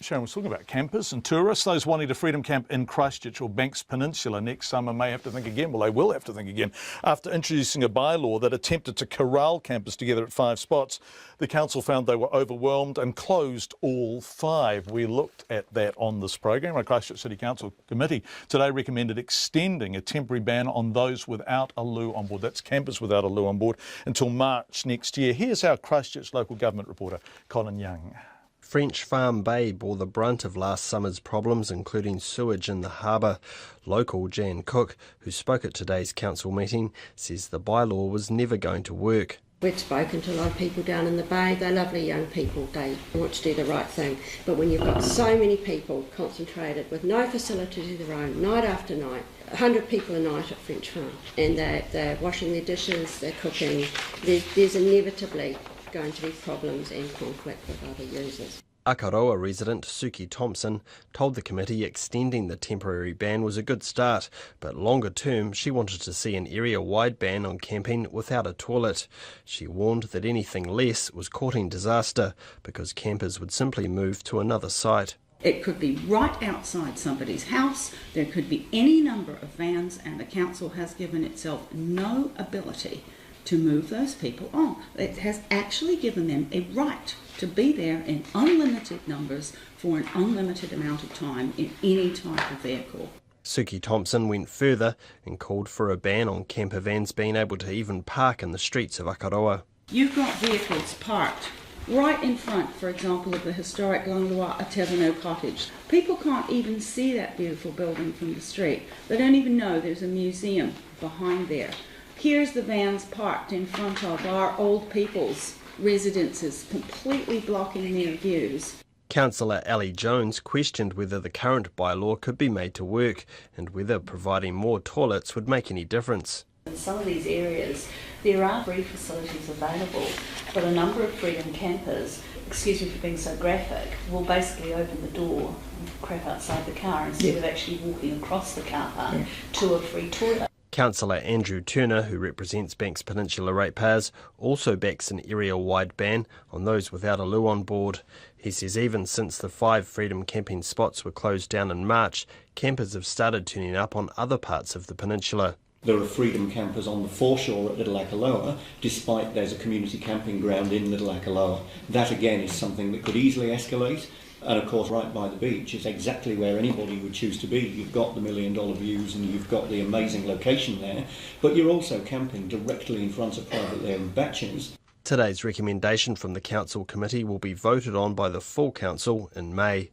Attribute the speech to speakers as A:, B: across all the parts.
A: Sharon was talking about campers and tourists. Those wanting to freedom camp in Christchurch or Banks Peninsula next summer may have to think again. Well, they will have to think again. After introducing a bylaw that attempted to corral campers together at 5 spots, the council found they were overwhelmed and closed all 5. We looked at that on this program. Our Christchurch City Council committee today recommended extending a temporary ban on those without a loo on board. That's campers without a loo on board until March next year. Here's our Christchurch local government reporter, Conan Young.
B: French Farm Bay bore the brunt of last summer's problems, including sewage in the harbour. Local Jan Cook, who spoke at today's council meeting, says the bylaw was never going to work.
C: We've spoken to a lot of people down in the bay. They're lovely young people. They want to do the right thing. But when you've got so many people concentrated with no facilities of their own, night after night, 100 people a night at French Farm, and they're washing their dishes, they're cooking, there's inevitably going to be problems and conflict with other users.
B: Akaroa resident Suki Thompson told the committee extending the temporary ban was a good start, but longer term she wanted to see an area-wide ban on camping without a toilet. She warned that anything less was courting disaster because campers would simply move to another site.
D: It could be right outside somebody's house, there could be any number of vans, and the council has given itself no ability to move those people on. It has actually given them a right to be there in unlimited numbers for an unlimited amount of time in any type of vehicle.
B: Suki Thompson went further and called for a ban on camper vans being able to even park in the streets of Akaroa.
D: You've got vehicles parked right in front, for example, of the historic Langloa Tevano cottage. People can't even see that beautiful building from the street. They don't even know there's a museum behind there. Here's the vans parked in front of our old people's residences, completely blocking their views.
B: Councillor Ali Jones questioned whether the current bylaw could be made to work and whether providing more toilets would make any difference.
E: In some of these areas, there are free facilities available, but a number of freedom campers, excuse me for being so graphic, will basically open the door and crap outside the car instead of actually walking across the car park to a free toilet.
B: Councillor Andrew Turner, who represents Banks Peninsula ratepayers, also backs an area-wide ban on those without a loo on board. He says even since the 5 freedom camping spots were closed down in March, campers have started turning up on other parts of the peninsula.
F: There are freedom campers on the foreshore at Little Akaloa, despite there's a community camping ground in Little Akaloa. That again is something that could easily escalate. And of course, right by the beach is exactly where anybody would choose to be. You've got the $1 million views and you've got the amazing location there, but you're also camping directly in front of privately owned batches.
B: Today's recommendation from the council committee will be voted on by the full council in May.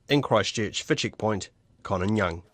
B: In Christchurch, Fitchik Point, Conan Young.